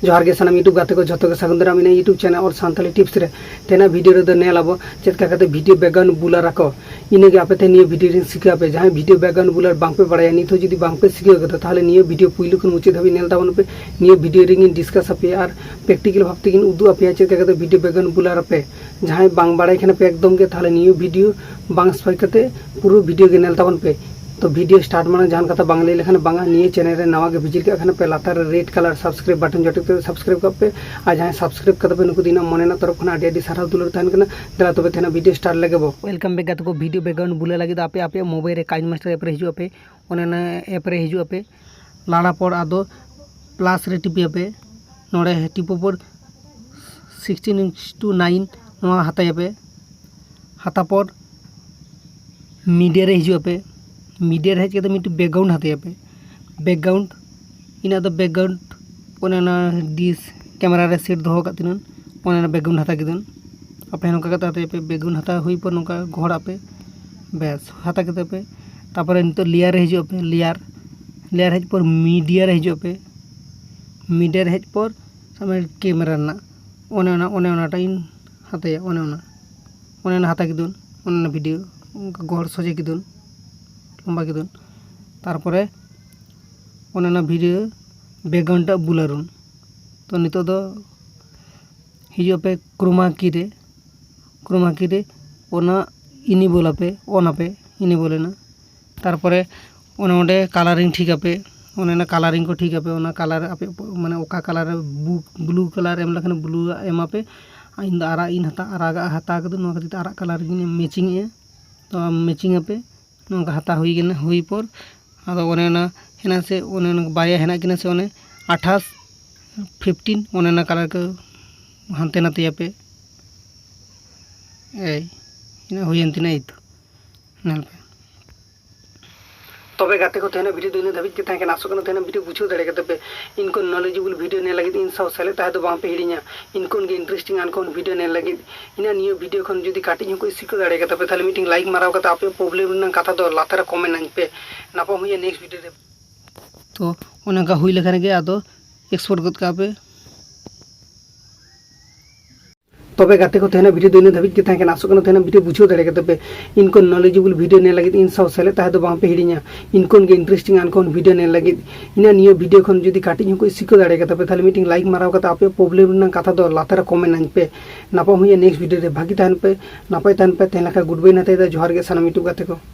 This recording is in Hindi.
जोहार गे सानाम यूट्यूब गाते को जतो के सागुन दाराम इना यूट्यूब चैनल और सांताली टिप्स रे तेना वीडियो रे नेल आबो चेदका काते वीडियो बैकग्राउंड बुलर राखो इने गे आपे ते नियो वीडियो रे सिखा पे जहां वीडियो बैकग्राउंड बुलर बांग पे बड़ाया नितो जदि बांग पे सिखियो गतो ताहले नियो वीडियो पुइलु खन मुचे धाबी नेल ताबन पे नियो वीडियो रे डिस्कस आपे और प्रैक्टिकल भाबते किन उदु आपे चेदका काते वीडियो बैकग्राउंड बुलर आपे जहां बांग बड़ाय खने पे एकदम के ताहले नियो वीडियो बांग स्पाई काते पूरा वीडियो गे नेल ताबन पे तो वीडियो स्टार्ट माने जहां कथा बांग लई लेखन बांगा निये चैनल रे नवा गे विजिट का खने पे लातार रेड कलर सब्सक्राइब बटन जटे पे सब्सक्राइब कर पे आ जहां सब्सक्राइब करते पे नुकु दिना मने ना तरफ खना आडी सारा दुलर तहन कना दला तबे थेना वीडियो स्टार्ट लगेबो वेलकम बैक गात को वीडियो बैकग्राउंड बुले लगी आपे आपे मोबाइल रे काइनमास्टर ऐप रे हिजु आपे ओनेना ऐप रे हिजु आपे लाड़ा पर आदो प्लस रे टिपि आपे नोडे टिपो पर 16:9 नोआ हाताय आपे हाता पर मीडिया रे हिजु आपे मीडिया हेज के मिट बैकग्राउंड हाते पे बैकग्राउंड इना दो बैकग्राउंड ओना डिस कैमरा रे सेट दो का तिनन ओना बैकग्राउंड हाता किदन आपे नोका का हाते पे बैकग्राउंड हाता हुई पर नोका घोड़ा पे बेस हाता के पे तापर नितो लेयर हेज पे लेयर हेज पर मीडिया रे हेज पे मीडिया हेज पर सामे कैमरा ना ओना टाइन हाते ओना हाता किदन ओना वीडियो घोड़ सजे किदन लम्बा किदन तारपरे ओना वीडियो बैकग्राउंड टा बुलारुन तो नितो दो हिजो पे क्रोमा की रे ओना इनी बोला पे ओना पे इनी बोले ना तारपरे ओना ओंडे कलरिंग ठीक आपे ओना कलरिंग को ठीक आपे ओना कलर आपे माने ओका कलर ब्लू कलर एम लखन ब्लू एम आपे इन द आरा इन हता कदो नो खातिर आरा कलर गिन मैचिंग ए तो मैचिंग आपे नोका हाता हुई गना हुई पर आदो ओनेना हेना से ओनेना बाया हेना किना से ओने 28 15 ओनेना कलर को हानते नाते पे ए इना हुयन तिना इत नेल पे तबे गाते को तेना वीडियो दिन धाबी के ताके नासो कना तेना वीडियो बुझो दड़े के तबे इनको नॉलेजेबल वीडियो ने लगी इन सब सेले ताहे तो बां पे हिड़िया इनको गे इंटरेस्टिंग अनकोन वीडियो ने लगी इना नियो वीडियो खन जदी काटी कोई सिको दड़े के तबे थाले मीटिंग लाइक माराव कता आपे प्रॉब्लम न कथा दो लाथारे कमेंट नाइन पे नापा हुई नेक्स्ट वीडियो रे तो ओना का हुई लेखाने गे आदो एक्सपोर्ट गत का पे तबे गाते को तेना वीडियो दिन धाबी के ताके नासो कना तेना वीडियो बुझो दड़े के तबे इनको नॉलेजेबल वीडियो ने लगी इन सब सेले ताहे तो बां पे हिड़िया इनको गे इंटरेस्टिंग अनकोन वीडियो ने लगी इना नियो वीडियो खन जदी काटी कोई सिको दड़े के तबे थाले मीटिंग लाइक माराव कता आपे प्रॉब्लम न कथा दो लाथारे कमेंट नाइन पे नापा हुई नेक्स्ट वीडियो रे भागी ताहन पे नापाय ताहन पे तेना का गुड बाय नाते जोहार गे सानाम यूट्यूब गाते को।